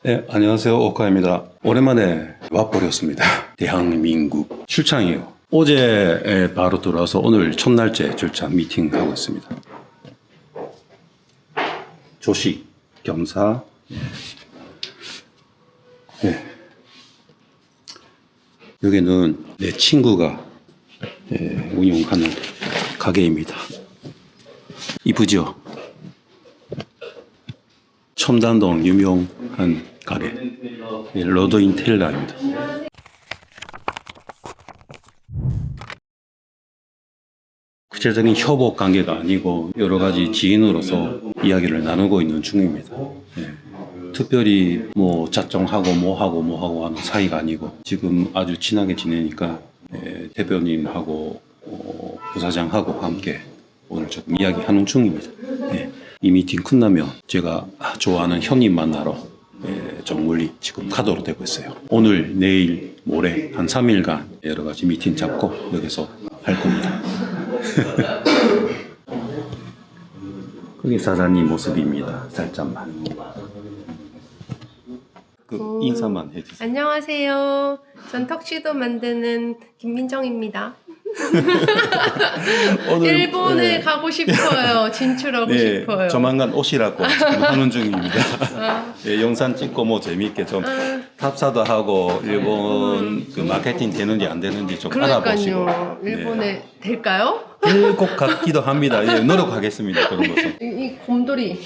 네, 안녕하세요. 오카입니다. 오랜만에 와버렸습니다. 대한민국 출장이에요. 어제 바로 들어와서 오늘 첫날째 출장 미팅하고 있습니다. 조식, 겸사. 네. 여기는 내 친구가 운영하는 가게입니다. 이쁘죠? 첨단동 유명한 가게 로드인텔라입니다. 구체적인 협업 관계가 아니고 여러 가지 지인으로서 이야기를 나누고 있는 중입니다. 특별히 뭐 작정하고 뭐 하고 하는 사이가 아니고 지금 아주 친하게 지내니까 대표님하고 부사장하고 함께 오늘 조금 이야기하는 중입니다. 이 미팅 끝나면 제가 좋아하는 형님 만나러 좀 멀리 지금 가도록 되고 있어요. 오늘, 내일, 모레 한 3일간 여러 가지 미팅 잡고 여기서 할 겁니다. 그게 사장님 모습입니다. 살짝만. 그 인사만 해주세요. 안녕하세요. 전 턱시도 만드는 김민정입니다. 오늘, 일본에 가고 싶어요. 진출하고 싶어요. 조만간 오시라고 지금 하는 중입니다. 영상 찍고 뭐 재밌게 좀 탑사도 하고 일본 그 마케팅 되는지 안 되는지 좀 알아보시고. 그러니까요. 일본에 될까요? 될 것 같기도 합니다. 노력하겠습니다. 그런 것은. 이 곰돌이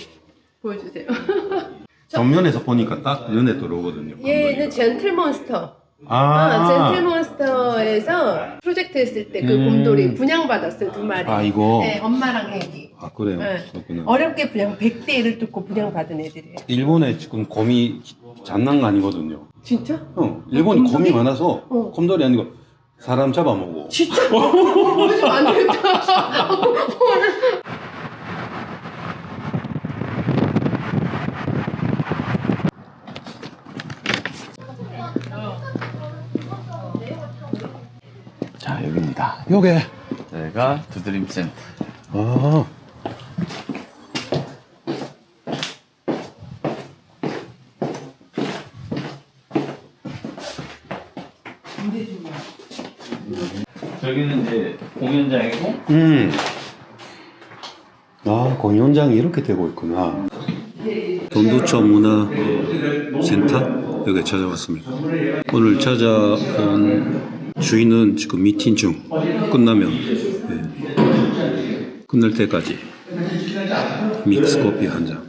보여주세요. 정면에서 보니까 딱 눈에 들어오거든요. 얘는 젠틀몬스터. 아, 젠틀몬스터에서 프로젝트 했을 때 그 곰돌이 분양받았어요. 2마리. 아, 이거? 네, 엄마랑 애기. 아 그래요? 네. 그렇구나. 어렵게 분양 100대 1을 뚫고 분양받은 애들이에요. 일본에 지금 곰이 장난 아니거든요. 진짜? 일본이 곰돌이? 곰이 많아서 어. 곰돌이 아니고 사람 잡아먹고. 진짜? 보여주면 안 되겠다. 자, 여기입니다. 요게. 여기가 두드림 센터. 아. 저기는 이제 공연장이고, 아, 공연장이 이렇게 되고 있구나. 돈두초 문화센터 여기 찾아왔습니다. 오늘 찾아온 주인은 지금 미팅 중. 끝나면 끝날 때까지 믹스 커피 한 잔.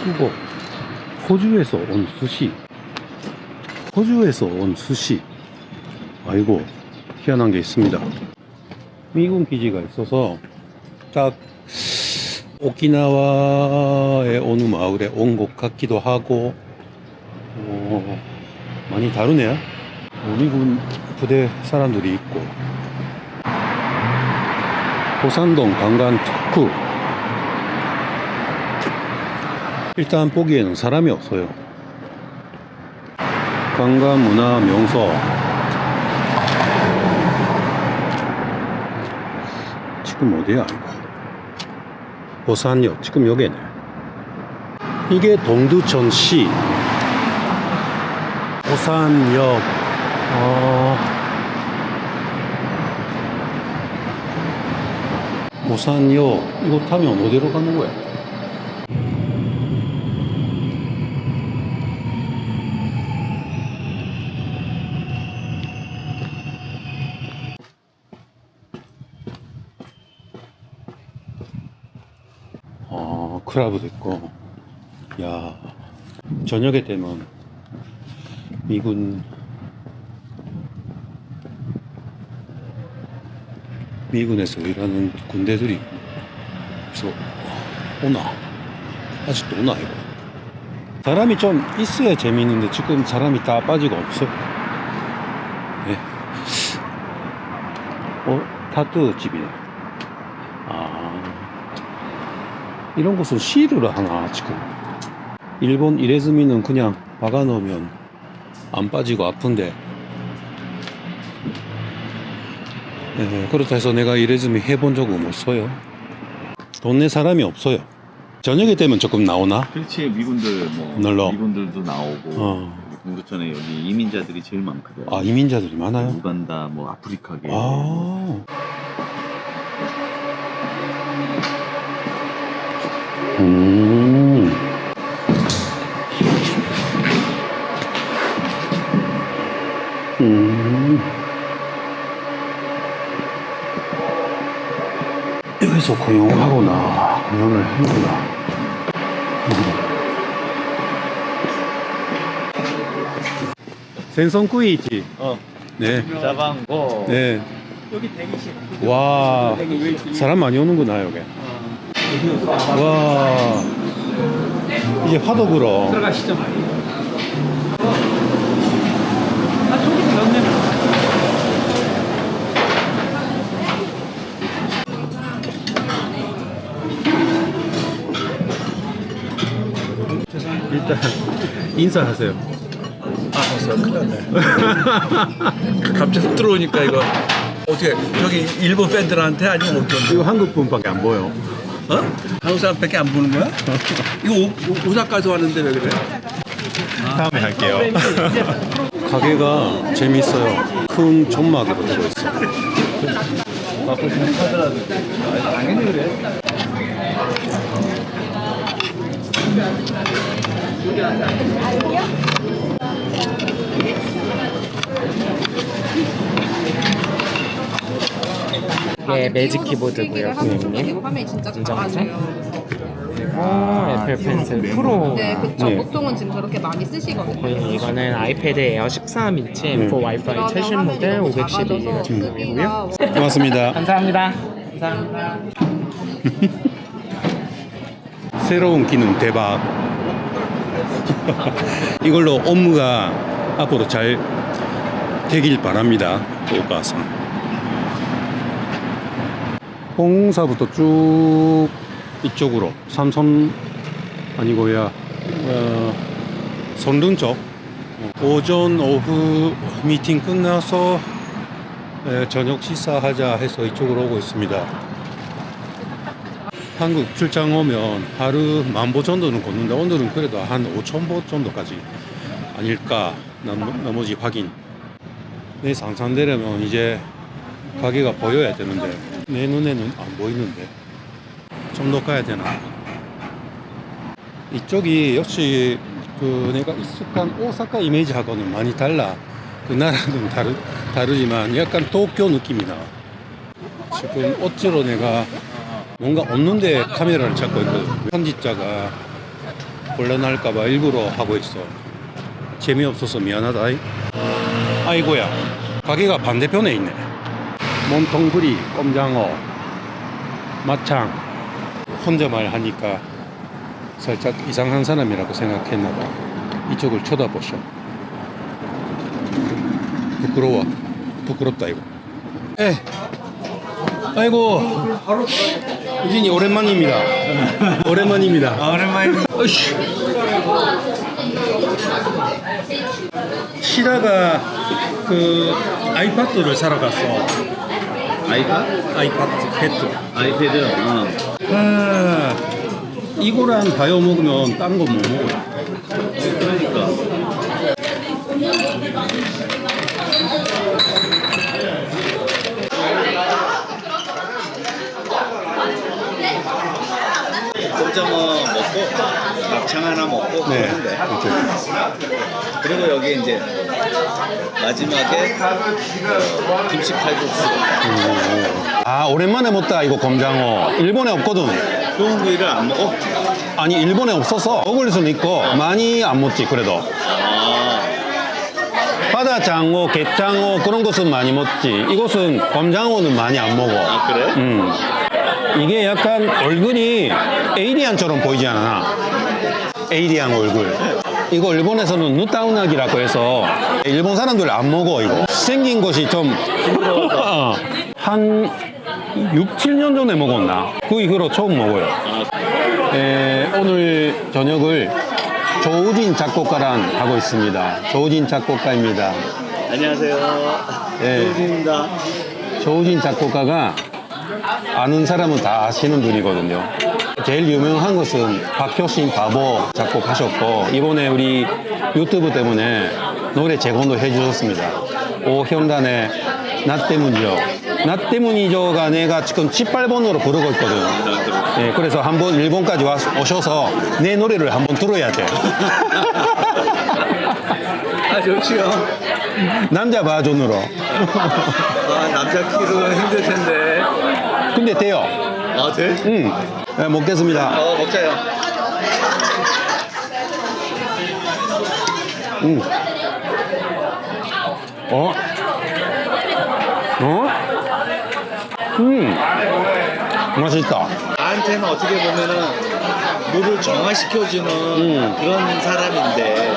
외국어. 호주에서 온 수시. 호주에서 온 수시. 아이고, 희한한 게 있습니다. 미군 기지가 있어서 딱 오키나와의 어느 마을에 온 것 같기도 하고, 많이 다르네요. 미군 부대 사람들이 있고, 호산동 관광 특구. 일단 보기에는 사람이 없어요. 관광 문화 명소. 지금 어디야 이거? 호산역. 지금 여기네. 이게 동두천시 호산역. 호산역. 이거 타면 어디로 가는 거야? 크라브도 있고. 야, 저녁에 되면 미군 미군에서 일하는 군대들이 그래서 오나 아직도 오나 이거 사람이 좀 있어야 재미있는데 지금 사람이 다 빠지고 없어. 네. 타투 집이네. 이런 곳은 시를 하나 지금. 일본 이레즈미는 그냥 박아 넣으면 안 빠지고 아픈데. 네, 그렇다 해서 내가 이레즈미 해본 적은 없어요. 돈 낼 사람이 없어요. 저녁에 되면 조금 나오나? 그렇지 미군들 뭐 놀러. 미군들도 나오고 동두천에 여기 이민자들이 제일 많거든. 이민자들이 많아요? 우간다 뭐 아프리카계. 여기서 공연을 하는구나. 생선구이 있지? 네. 자방고. 네. 여기 대기실. 와, 사람 많이 오는구나, 여기. 와, 이제 화도 불어. 들어가시죠. 저기 넣네. 일단 인사하세요. 벌써 큰일 났네. 갑자기 들어오니까 이거 어떻게 저기 일본 팬들한테 아니면 어떤 이거 한국 분밖에 안 보여. 한국 사람밖에 안 보는 거야? 이거 오사카에서 왔는데 왜 그래? 다음에 할게요. 가게가 재밌어요. 큰 존막으로 되어 있어. 당연히 그래. 이게 매직 키보드고요, 고객님. 화면이 진짜 인정하죠? 작아져요. 그리고 애플 펜슬 프로. 네, 그쵸. 네. 보통은 지금 저렇게 많이 쓰시거든요. 고객님 이거는 아이패드 에어 13인치 M4 와이파이 최신 모델 512GB 같은 경우이고요. 고맙습니다. 감사합니다. 감사합니다. 새로운 기능 대박. 이걸로 업무가 앞으로 잘 되길 바랍니다. 오가상. 홍사부터 쭉 이쪽으로 삼선 아니고야 선릉 쪽. 오전 오후 미팅 끝나서 저녁 식사하자 해서 이쪽으로 오고 있습니다. 한국 출장 오면 하루 10,000보 정도는 걷는데 오늘은 그래도 한 5,000보 정도까지 아닐까. 나머지 확인. 내 상상되려면 이제 가게가 보여야 되는데 내 눈에는 안 보이는데 좀 더 가야 되나. 이쪽이 역시 그 내가 익숙한 오사카 이미지하고는 많이 달라. 그 나라는 다르지만 약간 도쿄 느낌이 나. 지금 어찌로 내가 뭔가 없는데 카메라를 잡고 있거든. 편집자가 곤란할까봐 일부러 하고 있어. 재미없어서 미안하다. 아이고야, 가게가 반대편에 있네. 몸통부리, 꼼장어, 마창. 혼자 말하니까 살짝 이상한 사람이라고 생각했나봐. 이쪽을 쳐다보셔. 부끄러워. 부끄럽다 이거. 아이고, 유진이 오랜만입니다. 오랜만입니다. 오랜만입니다. 시다가 그 아이패드를 사러 갔어. 아이패드. 아이패드. 이거랑 바이오 먹으면 딴 거 못 먹어. 그러니까. 꼼장어 먹고 막창 하나 먹고 네. 그러는데 그렇죠. 그리고 여기 이제 마지막에 김치 칼국수. 아, 오랜만에 먹다 이거 곰장어. 일본에 없거든. 좋은 부위를 안 먹어? 아니, 일본에 없어서 먹을 수는 있고 많이 안 먹지 그래도. 아 바다장어, 갯장어 그런 것은 많이 먹지. 이곳은 곰장어는 많이 안 먹어. 아 그래? 이게 약간 얼굴이 에이리안처럼 보이지 않아? 에이리안 얼굴. 이거 일본에서는 누타우나기라고 해서 일본 사람들 안 먹어 이거. 생긴 것이 좀 한 6, 7년 전에 먹었나? 그 이후로 처음 먹어요. 오늘 저녁을 조우진 작곡가랑 하고 있습니다. 조우진 작곡가입니다. 안녕하세요. 네. 조우진입니다. 조우진 작곡가가 아는 사람은 다 아시는 분이거든요. 제일 유명한 것은 박효신 바보 작곡하셨고 이번에 우리 유튜브 때문에 노래 제공도 해주셨습니다. 오현단의 나 때문이죠. 나 때문이죠가 내가 지금 18번으로 부르고 있거든. 예, 그래서 한번 일본까지 오셔서 내 노래를 한번 들어야 돼. 아 좋지요. 남자 바전으로. 아 남자 키로 힘들 텐데. 근데 돼요. 아 돼? 응. 네, 먹겠습니다. 먹자요. 어? 맛있다. 나한테는 어떻게 보면은 물을 정화시켜주는 그런 사람인데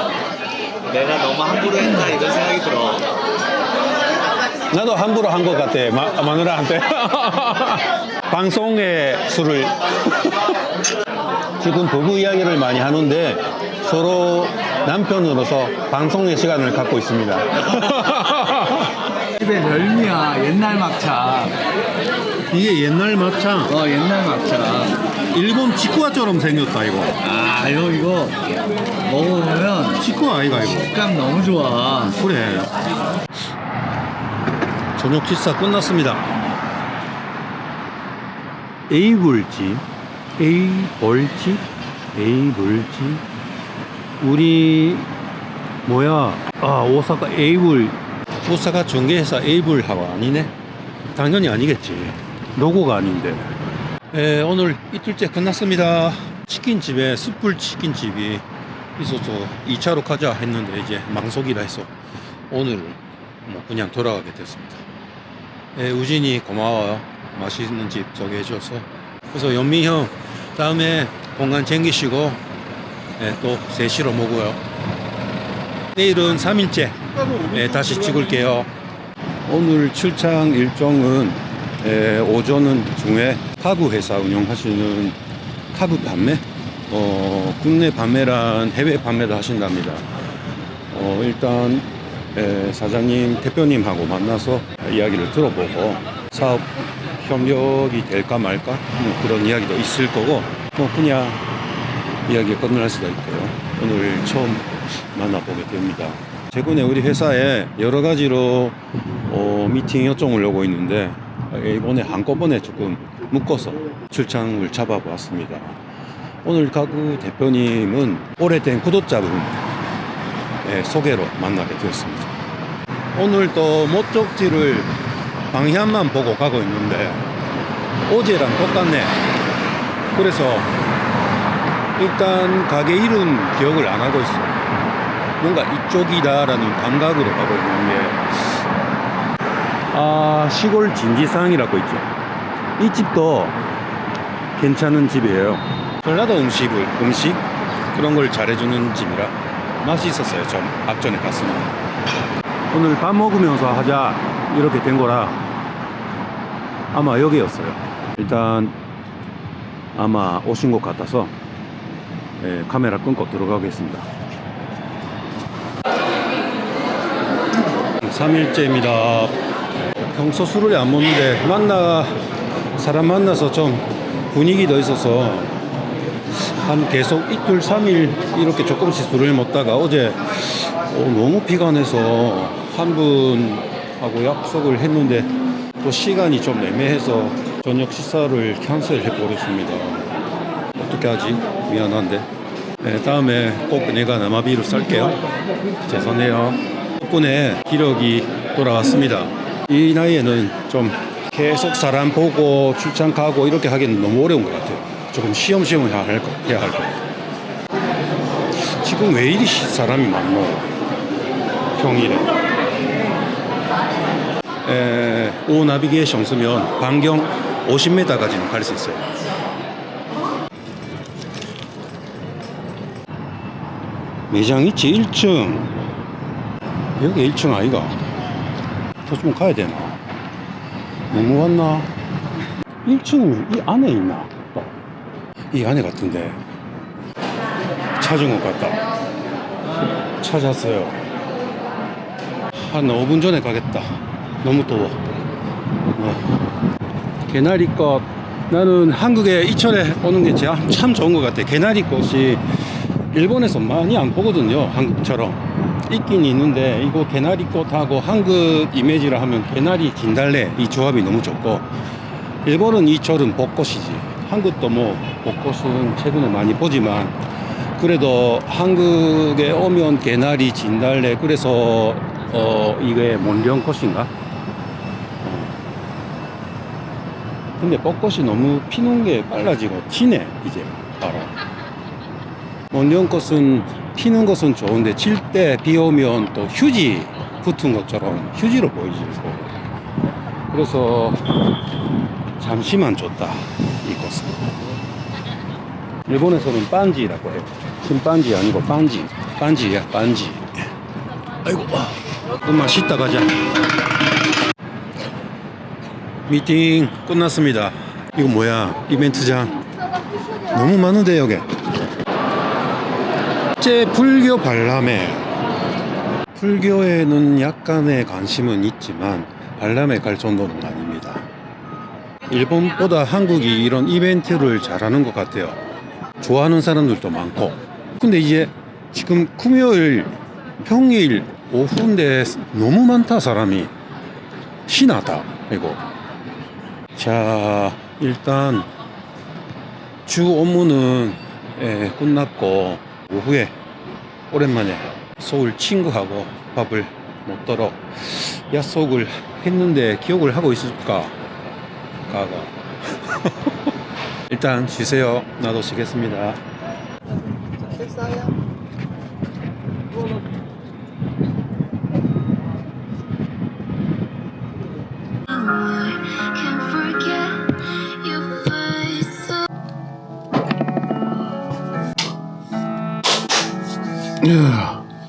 내가 너무 함부로 했나 이런 생각이 들어. 나도 함부로 한 것 같아. 마누라한테. 방송에 술을. 지금 부부 이야기를 많이 하는데 서로 남편으로서 방송의 시간을 갖고 있습니다. 집에 별미야 옛날 막차. 이게 옛날 막창. 옛날 막차. 일본 치쿠아처럼 생겼다 이거. 아 이거 먹어보면 치쿠아 아이가 이거. 식감 너무 좋아. 그래. 저녁 식사 끝났습니다. 에이블집, 에이벌집, 에이블집. 우리 뭐야? 아 오사카 에이블. 오사카 중개회사 에이블하고 아니네. 당연히 아니겠지. 로고가 아닌데. 오늘 이틀째 끝났습니다. 치킨집에 숯불 치킨집이 있어서 2차로 가자 했는데 이제 망속이라 해서 오늘 뭐 그냥 돌아가게 됐습니다. 우진이 고마워요. 맛있는 집 소개해줘서. 그래서 연미 형 다음에 공간 챙기시고 또 3시로 먹어요. 내일은 3일째 다시 찍을게요. 오늘 출장 일정은 오전은 중에 카브 회사 운영하시는 카브 판매, 국내 판매랑 해외 판매도 하신답니다. 일단 사장님, 대표님하고 만나서 이야기를 들어보고 사업 협력이 될까 말까 뭐 그런 이야기도 있을 거고 뭐 그냥 이야기가 끝날 수도 있고요. 오늘 처음 만나보게 됩니다. 최근에 우리 회사에 여러 가지로 미팅 요청을 오고 있는데 이번에 한꺼번에 조금 묶어서 출장을 잡아보았습니다. 오늘 가구 대표님은 오래된 구독자분 소개로 만나게 되었습니다. 오늘 또 목적지를 방향만 보고 가고 있는데 어제랑 똑같네. 그래서 일단 가게 이름 기억을 안 하고 있어. 뭔가 이쪽이다라는 감각으로 가고 있는 게 시골 진지상이라고 있죠. 이 집도 괜찮은 집이에요. 전라도 음식 그런 걸 잘해주는 집이라 맛이 있었어요. 좀 앞전에 갔습니다. 오늘 밥 먹으면서 하자 이렇게 된 거라 아마 여기였어요. 일단 아마 오신 것 같아서 카메라 끊고 들어가겠습니다. 3일째입니다. 평소 술을 안 먹는데 사람 만나서 좀 분위기도 있어서 한 계속 이틀 3일 이렇게 조금씩 술을 먹다가 어제 너무 피곤해서 한 분하고 약속을 했는데 또 시간이 좀 애매해서 저녁 식사를 캔슬해 버렸습니다. 어떻게 하지? 미안한데. 다음에 꼭 내가 남아비를 쌀게요. 죄송해요. 덕분에 기력이 돌아왔습니다. 이 나이에는 좀 계속 사람 보고 출장 가고 이렇게 하기는 너무 어려운 것 같아요. 조금 쉬엄쉬엄 해야 할 것 같아요. 지금 왜 이리 사람이 많노? 평일에. 오 나비게이션 쓰면 반경 50m까지는 갈 수 있어요. 매장 있지 1층. 여기 1층 아이가? 저좀 가야 되나? 너무 왔나? 1층이면 이 안에 있나? 이 안에 같은데 찾은 것 같다. 찾았어요. 한 5분 전에 가겠다. 너무 더워. 개나리꽃, 나는 한국에 이천에 오는 게 참 좋은 것 같아. 개나리꽃이 일본에서 많이 안 보거든요. 한국처럼 있긴 있는데, 이거 개나리꽃하고 한국 이미지를 하면 개나리 진달래 이 조합이 너무 좋고, 일본은 이철은 벚꽃이지. 한국도 뭐 벚꽃은 최근에 많이 보지만 그래도 한국에 오면 개나리 진달래, 그래서 이게 몬련꽃인가? 근데 벚꽃이 너무 피는 게 빨라지고 지네 이제 바로. 몬련꽃은 피는 것은 좋은데 질 때 비 오면 또 휴지 붙은 것처럼 휴지로 보이지. 그래서 잠시만 줬다 이 꽃은. 일본에서는 반지라고 해요. 침반지 아니고 반지야 반지. 아이고 엄마 씻다 가자. 미팅 끝났습니다. 이거 뭐야? 이벤트장 너무 많은데 여기. 제 불교 관람회. 불교에는 약간의 관심은 있지만 관람회 갈 정도는 아닙니다. 일본보다 한국이 이런 이벤트를 잘하는 것 같아요. 좋아하는 사람들도 많고. 근데 이제 지금 금요일 평일 오후인데 너무 많다 사람이. 신하다 이거. 자, 일단 주 업무는 끝났고 오후에 오랜만에 서울 친구하고 밥을 먹도록 약속을 했는데 기억을 하고 있을까? 가가. 일단 쉬세요. 나도 쉬겠습니다. Can't forget your face.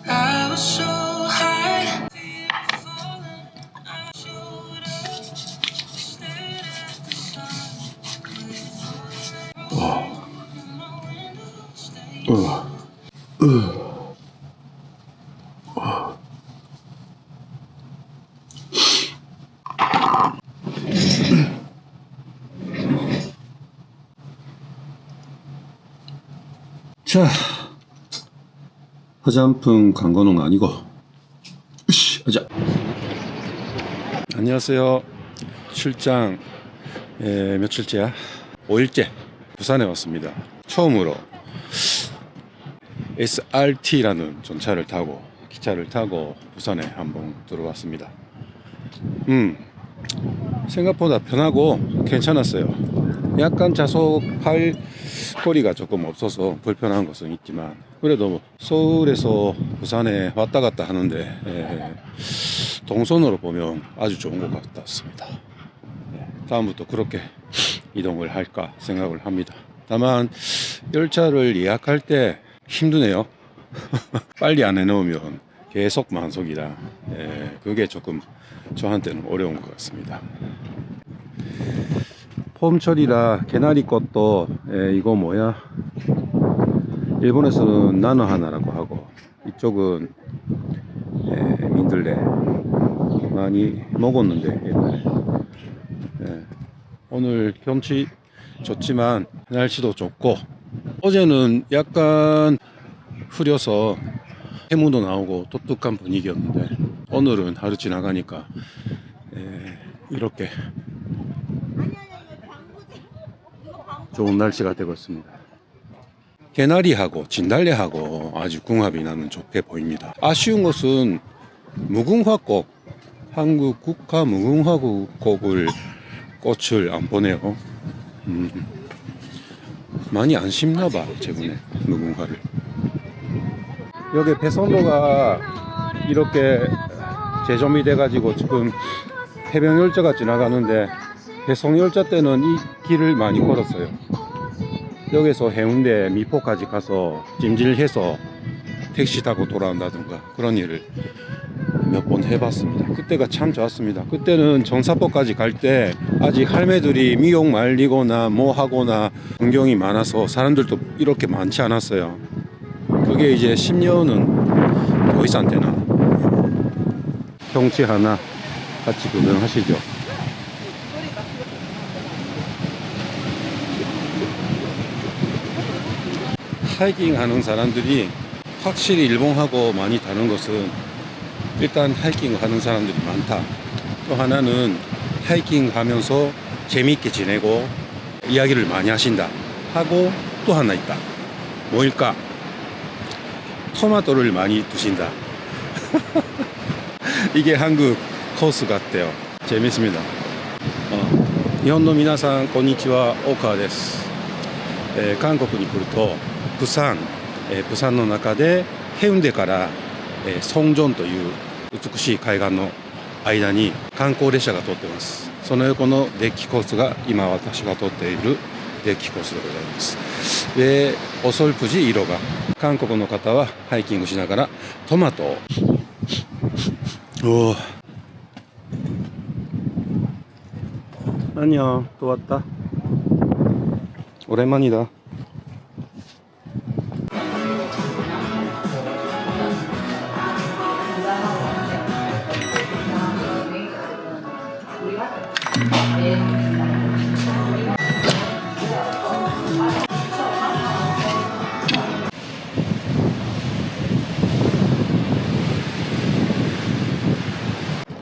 I was so high. 자, 화장품 광고는 아니고. 자, 안녕하세요. 출장 며칠째야? 5일째 부산에 왔습니다. 처음으로 SRT라는 전차를 타고 기차를 타고 부산에 한번 들어왔습니다. 생각보다 편하고 괜찮았어요. 약간 좌석 팔거리가 조금 없어서 불편한 것은 있지만 그래도 서울에서 부산에 왔다 갔다 하는데 동선으로 보면 아주 좋은 것 같았습니다. 다음부터 그렇게 이동을 할까 생각을 합니다. 다만 열차를 예약할 때 힘드네요. 빨리 안 해놓으면 계속 만석이라 그게 조금 저한테는 어려운 것 같습니다. 봄철이라 개나리꽃도 이거 뭐야? 일본에서는 나노하나라고 하고 이쪽은 민들레 많이 먹었는데 옛날에. 오늘 경치 좋지만 날씨도 좋고 어제는 약간 흐려서 해무도 나오고 독특한 분위기였는데 오늘은 하루 지나가니까 이렇게 좋은 날씨가 되고 있습니다. 개나리하고 진달래하고 아주 궁합이 나는 좋게 보입니다. 아쉬운 것은 무궁화꽃, 한국 국화 무궁화꽃을 꽃을 안 보내요. 많이 안 심나봐 최근에 무궁화를. 여기 배선로가 이렇게 재점이 돼가지고 지금 해병열차가 지나가는데 해송열차 때는 이 길을 많이 걸었어요. 여기서 해운대 미포까지 가서 찜질해서 택시 타고 돌아온다든가 그런 일을 몇 번 해봤습니다. 그때가 참 좋았습니다. 그때는 정사포까지 갈 때 아직 할매들이 미용 말리거나 뭐 하거나 풍경이 많아서 사람들도 이렇게 많지 않았어요. 그게 이제 10년은 더 이상 되나. 경치 하나 같이 구경하시죠. 하이킹 하는 사람들이 확실히 일본하고 많이 다른 것은 일단 하이킹 하는 사람들이 많다. 또 하나는 하이킹 하면서 재미있게 지내고 이야기를 많이 하신다 하고 또 하나 있다. 뭐일까? 토마토를 많이 드신다. 이게 한국 코스 같대요. 재밌습니다. 日本の皆さんこんにちは、大川です。韓国に来ると釜山、釜山の中でヘウンデからソンジョンという美しい海岸の間に観光列車が通っています。その横のデッキコースが今私が通っているデッキコースでございます。で、おそるぷじ色が韓国の方はハイキングしながらトマトをおー안녕, 또 왔다. 오랜만이다.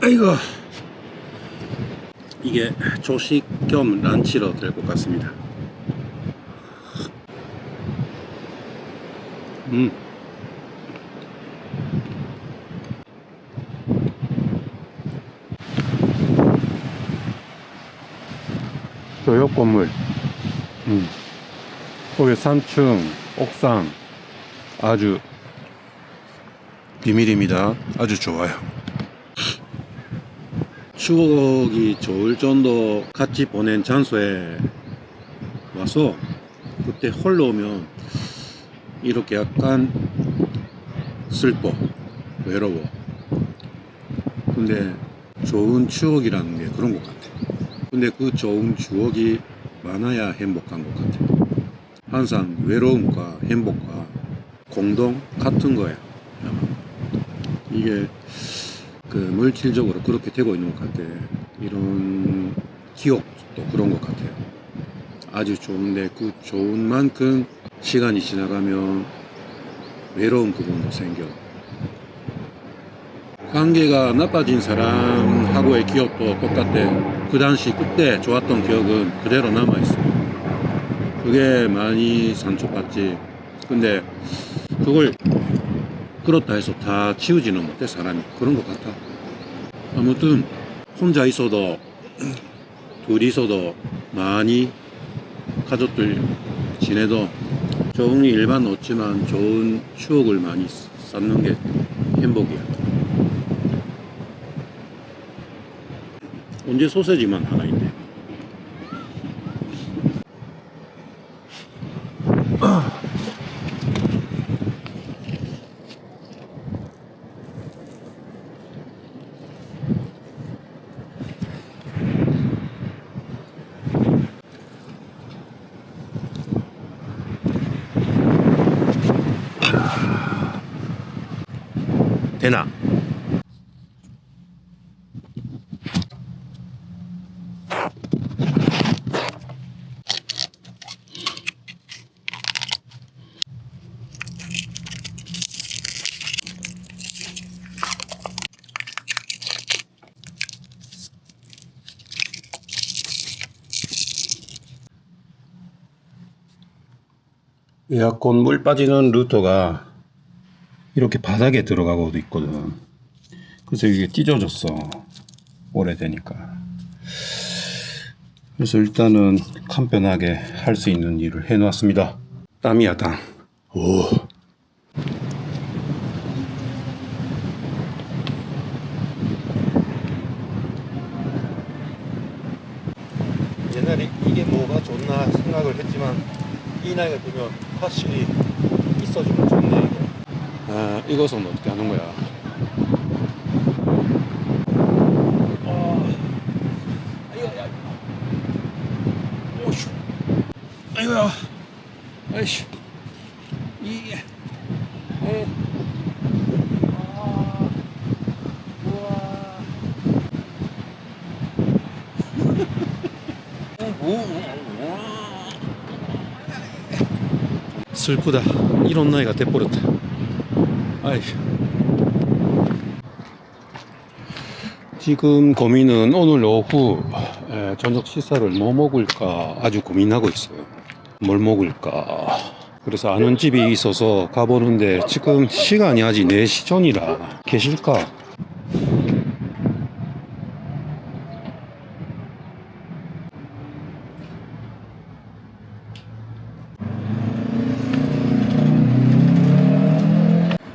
아이고. 이게 조식 겸 란치로 될 것 같습니다. 교역 건물. 거기 3층 옥상 아주 비밀입니다. 아주 좋아요. 추억이 좋을 정도 같이 보낸 장소에 와서 그때 홀로 오면 이렇게 약간 슬퍼, 외로워. 근데 좋은 추억이라는 게 그런 것 같아. 근데 그 좋은 추억이 많아야 행복한 것 같아. 항상 외로움과 행복과 공동 같은 거야. 아마. 이게 그 물질적으로 그렇게 되고 있는 것 같아. 이런 기억도 그런 것 같아요. 아주 좋은데 그 좋은 만큼 시간이 지나가면 외로운 부분도 생겨. 관계가 나빠진 사람하고의 기억도 똑같아. 그 당시 그때 좋았던 기억은 그대로 남아있어. 그게 많이 상처받지. 근데 그걸 그렇다 해서 다 치우지는 못해. 사람이 그런 것 같아. 아무튼 혼자 있어도 둘이 있어도 많이 가족들 지내도 좋은 일만 없지만 좋은 추억을 많이 쌓는 게 행복이야. 언제 소세지만 하나인데. 되나? 에어컨 물 빠지는 루터가 이렇게 바닥에 들어가고도 있거든. 그래서 이게 찢어졌어. 오래되니까. 그래서 일단은 간편하게 할 수 있는 일을 해놨습니다. 땀이야, 땀. 오. 옛날에 이게 뭐가 좋나 생각을 했지만 이 나이가 되면 확실히 있어주면 좋네 이거. 아, 이것은 어떻게 하는 거야? 아이고야. 아이씨. 이게. 슬프다. 이런 나이가 돼버렸다. 아이. 지금 고민은 오늘 오후 저녁 식사를 뭐 먹을까 아주 고민하고 있어요. 뭘 먹을까. 그래서 아는 집이 있어서 가보는데 지금 시간이 아직 4시 전이라 계실까?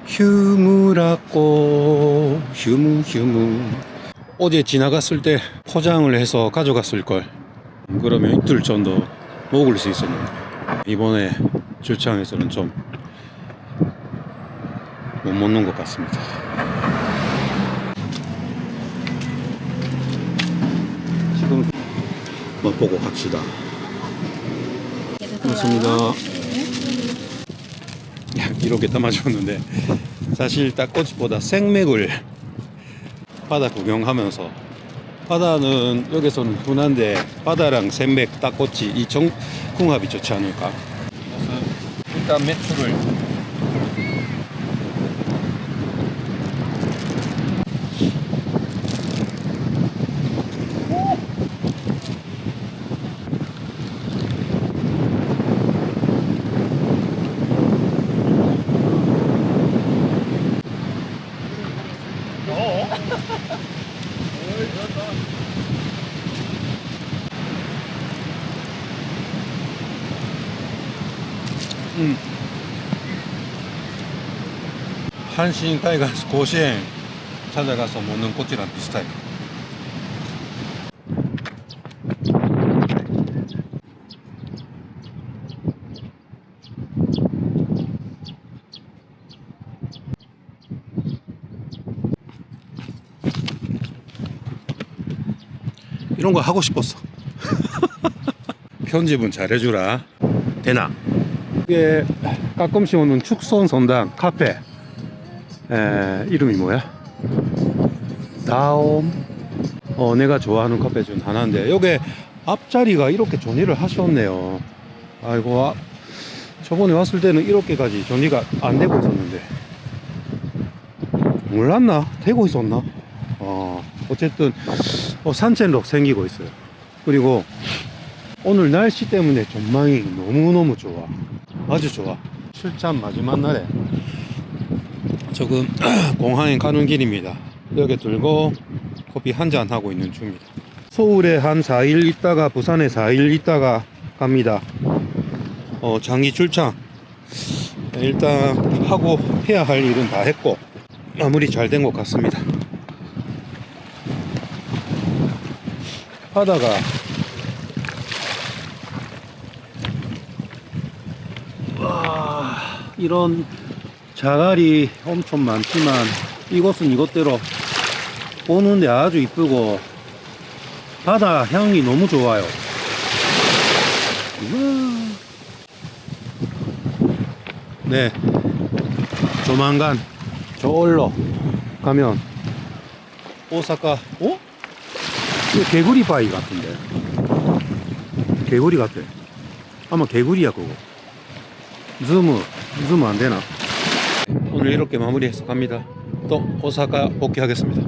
휴무라고 휴무 어제 지나갔을 때 포장을 해서 가져갔을 걸. 그러면 이틀 전도 먹을 수 있었는데 이번에 출장에서는 좀 못 먹는 것 같습니다. 지금 맛보고 갑시다. 고맙습니다. 이렇게 담아줬는데 사실 닭꼬치보다 생맥을 바다 구경하면서, 바다는 여기서는 흔한데 바다랑 생맥, 닭꼬치 이 궁합이 좋지 않을까. 그래서 일단 매출을 한신까지 가서 고시행 찾아가서 먹는 꼬치랑 비슷해요. 이런 거 하고 싶었어. 편집은 잘해주라. 되나? 이게 가끔씩 오는 축선 선당 카페. 이름이 뭐야? 다옴. 내가 좋아하는 카페 중 하나인데 여기 앞자리가 이렇게 정리를 하셨네요. 아이고, 저번에 왔을 때는 이렇게까지 정리가 안 되고 있었는데 몰랐나? 되고 있었나? 어쨌든 산책로 생기고 있어요. 그리고 오늘 날씨 때문에 전망이 너무너무 좋아. 아주 좋아. 출장 마지막 날에 지금 공항에 가는 길입니다. 여기 들고 커피 한잔 하고 있는 중입니다. 서울에 한 4일 있다가 부산에 4일 있다가 갑니다. 장기 출장 일단 하고 해야 할 일은 다 했고 마무리 잘 된 것 같습니다. 바다가 와, 이런 자갈이 엄청 많지만 이곳은 이것대로 보는데 아주 이쁘고 바다 향이 너무 좋아요. 네, 조만간 저올로 가면 오사카. 이거 개구리 바위 같은데. 개구리 같아. 아마 개구리야 그거. 줌 안 되나? 오늘 이렇게 마무리해서 갑니다. 또 오사카 복귀하겠습니다.